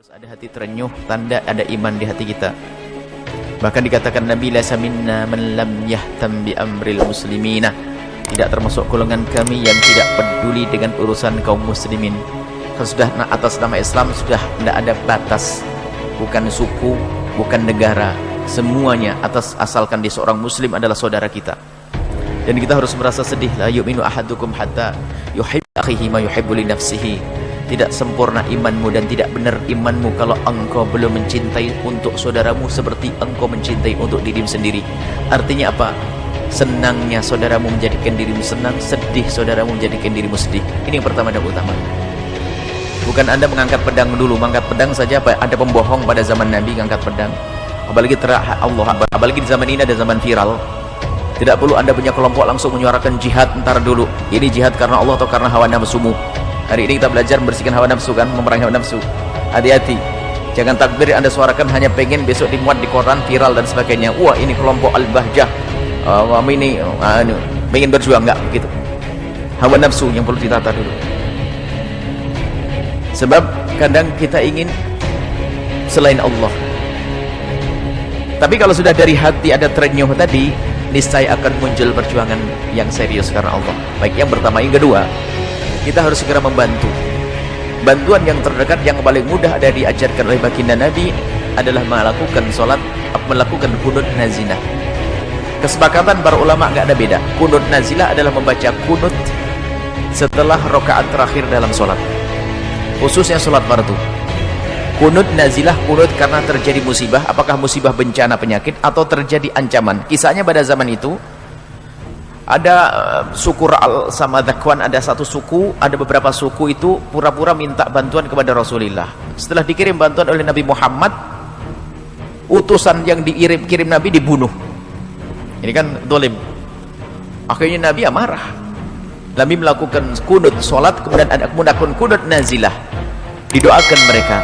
Harus ada hati terenyuh, tanda ada iman di hati kita. Bahkan dikatakan Nabi, lasa minna man lam yahtam bi amril muslimina. Tidak termasuk golongan kami yang tidak peduli dengan urusan kaum muslimin. Kalau sudah atas nama Islam sudah tidak ada batas, bukan suku, bukan negara, semuanya atas asalkan dia seorang muslim adalah saudara kita. Dan kita harus merasa sedih, la yu'minu ahadukum hatta yuhibbu akhihi ma yuhibbu li nafsihi. Tidak sempurna imanmu dan tidak benar imanmu kalau engkau belum mencintai untuk saudaramu seperti engkau mencintai untuk dirimu sendiri. Artinya apa? Senangnya saudaramu menjadikan dirimu senang, sedih saudaramu menjadikan dirimu sedih. Ini yang pertama dan utama. Bukan Anda mengangkat pedang dulu, mengangkat pedang saja apa? Ada pembohong pada zaman Nabi mengangkat pedang. Apalagi apalagi di zaman ini ada zaman viral. Tidak perlu Anda punya kelompok langsung menyuarakan jihad entar dulu. Ini jihad karena Allah atau karena hawa nafsumu? Hari ini kita belajar membersihkan hawa nafsu kan, memerangi hawa nafsu. Hati-hati. Jangan takbir Anda suarakan hanya pengen besok dimuat di koran, viral dan sebagainya. Wah, ini kelompok Al-Bahjah. Ini pengen berjuang, enggak begitu. Hawa nafsu yang perlu ditata dulu. Sebab kadang kita ingin selain Allah. Tapi kalau sudah dari hati ada terenyuh tadi, niscaya akan muncul perjuangan yang serius karena Allah. Baik, yang pertama. Yang kedua, kita harus segera membantu. Bantuan yang terdekat yang paling mudah ada diajarkan oleh baginda Nabi adalah melakukan sholat, melakukan kunut nazilah. Kesepakatan para ulama nggak ada beda. Kunut nazilah adalah membaca kunut setelah rakaat terakhir dalam sholat, khususnya sholat fardu. Kunut nazilah, kunut karena terjadi musibah, apakah musibah bencana penyakit atau terjadi ancaman. Kisahnya pada zaman itu ada suku Ra'al sama Dhakwan, ada satu suku, ada beberapa suku itu pura-pura minta bantuan kepada Rasulullah. Setelah dikirim bantuan oleh Nabi Muhammad, utusan yang dikirim Nabi dibunuh. Ini kan dolim. Akhirnya Nabi marah. Nabi melakukan kunut sholat, kemudian ada kunut nazilah, didoakan mereka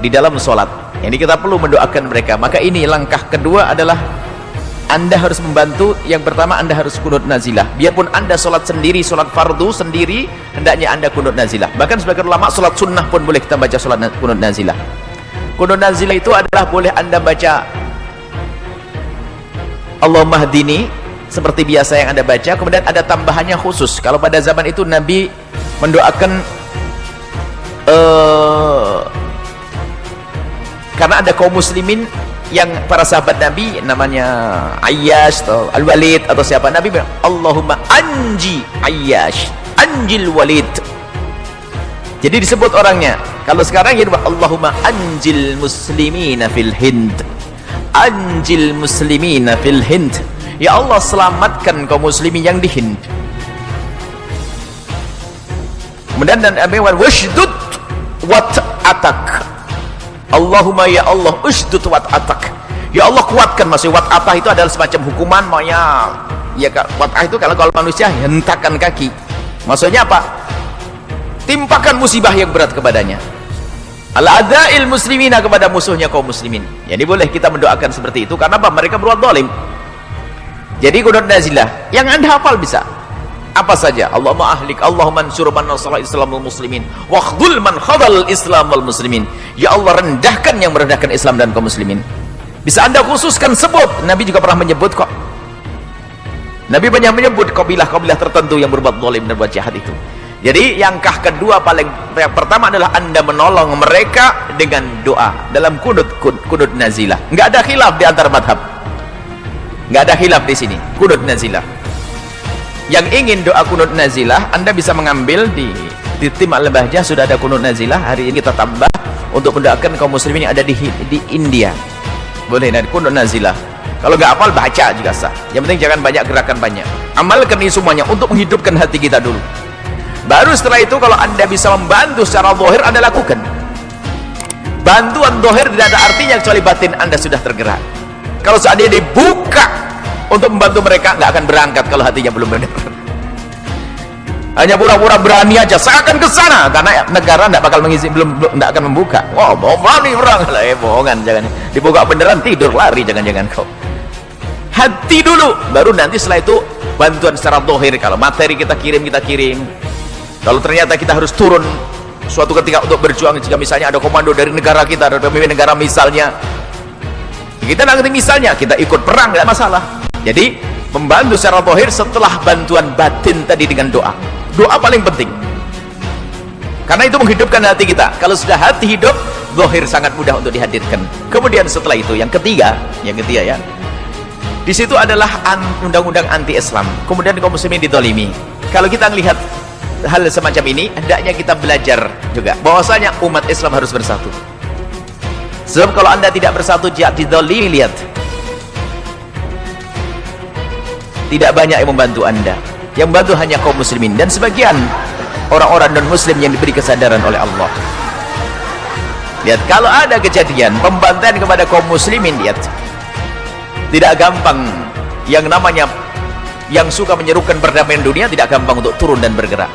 di dalam sholat. Ini kita perlu mendoakan mereka. Maka ini langkah kedua adalah Anda harus membantu. Yang pertama, Anda harus kunut nazilah. Biarpun Anda sholat sendiri, sholat fardu sendiri, hendaknya Anda kunut nazilah. Bahkan sebagian ulama sholat sunnah pun boleh kita baca sholat kunut nazilah. Kunut nazilah itu adalah boleh Anda baca Allahumma hdini seperti biasa yang Anda baca, kemudian ada tambahannya khusus. Kalau pada zaman itu Nabi mendoakan karena ada kaum muslimin yang para sahabat Nabi namanya Ayyash atau Al-Walid atau siapa, Nabi bilang Allahumma anji Ayyash, anjil Walid. Jadi disebut orangnya. Kalau sekarang ya Allahumma anjil muslimina fil Hind, anjil muslimina fil Hind. Ya Allah, selamatkan kaum muslimin yang di Hind. Kemudian dan washdud wat atak. Allahumma ya Allah usdud wat atak. Ya Allah, kuatkan. Maksudnya wat atah itu adalah semacam hukuman, ya wat atah itu kalau manusia hentakan kaki. Maksudnya apa? Timpakan musibah yang berat kepadanya. Al-adail muslimina, kepada musuhnya kaum muslimin. Jadi boleh kita mendoakan seperti itu karena apa? Mereka berbuat zalim. Jadi kunut nazilah yang Anda hafal bisa apa saja. Allahumma ahlik, Allahumma ansur man nasara Islam wal muslimin, wakhdul man khadal Islam wal muslimin. Ya Allah, rendahkan yang merendahkan Islam dan kaum muslimin. Bisa Anda khususkan, sebut. Nabi juga pernah menyebut kok. Nabi banyak menyebut kabilah-kabilah tertentu yang berbuat zalim dan berbuat jahat itu. Jadi yang kedua yang pertama adalah Anda menolong mereka dengan doa dalam kunut nazilah. Enggak ada khilaf di antara madhab. Enggak ada khilaf di sini. Kunut nazilah. Yang ingin doa kunut nazilah, Anda bisa mengambil di tim Al-Bahjah, sudah ada kunut nazilah. Hari ini kita tambah untuk mendoakan kaum muslimin yang ada di India. Boleh nanti kunut nazilah. Kalau nggak hafal, baca juga sah. Yang penting jangan banyak gerakan banyak. Amalkan ini semuanya untuk menghidupkan hati kita dulu. Baru setelah itu kalau Anda bisa membantu secara zahir, Anda lakukan. Bantuan zahir tidak ada artinya kecuali batin Anda sudah tergerak. Kalau seandainya dibuka untuk membantu mereka, nggak akan berangkat kalau hatinya belum benar. Hanya pura-pura berani aja, saya akan ke sana karena negara nggak bakal belum nggak akan membuka. Wah, mau berani perang lah, bohongan. Jangan dibuka beneran, tidur lari, jangan-jangan kau. Hati dulu, baru nanti setelah itu bantuan secara zahir. Kalau materi kita kirim. Kalau ternyata kita harus turun suatu ketika untuk berjuang, jika misalnya ada komando dari negara kita, ada pemimpin negara misalnya, kita nanti misalnya kita ikut perang, nggak masalah. Jadi membantu secara zahir setelah bantuan batin tadi dengan doa. Doa paling penting, karena itu menghidupkan hati kita. Kalau sudah hati hidup, zahir sangat mudah untuk dihadirkan. Kemudian setelah itu yang ketiga ya, di situ adalah undang-undang anti-Islam. Kemudian kaum muslimin didolimi. Kalau kita melihat hal semacam ini, hendaknya kita belajar juga bahwasanya umat Islam harus bersatu. Sebab kalau anda tidak bersatu, didolimi, lihat, tidak banyak yang membantu anda. Yang membantu hanya kaum muslimin dan sebagian orang-orang non-muslim yang diberi kesadaran oleh Allah. Lihat, kalau ada kejadian pembantaian kepada kaum muslimin, lihat, tidak gampang. Yang namanya yang suka menyerukan perdamaian dunia tidak gampang untuk turun dan bergerak.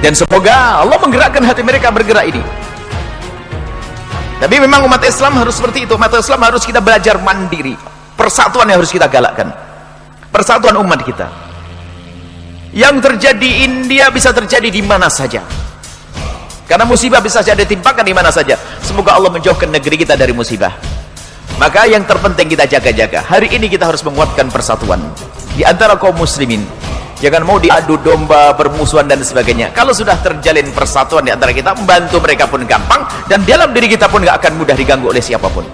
Dan semoga Allah menggerakkan hati mereka bergerak ini. Tapi memang umat Islam harus seperti itu. Umat Islam harus kita belajar mandiri. Persatuan yang harus kita galakkan, persatuan umat kita. Yang terjadi di India bisa terjadi di mana saja, karena musibah bisa saja ditimpakan di mana saja. Semoga Allah menjauhkan negeri kita dari musibah. Maka yang terpenting kita jaga-jaga. Hari ini kita harus menguatkan persatuan di antara kaum muslimin. Jangan mau diadu domba, bermusuhan dan sebagainya. Kalau sudah terjalin persatuan di antara kita, membantu mereka pun gampang, dan dalam diri kita pun gak akan mudah diganggu oleh siapapun.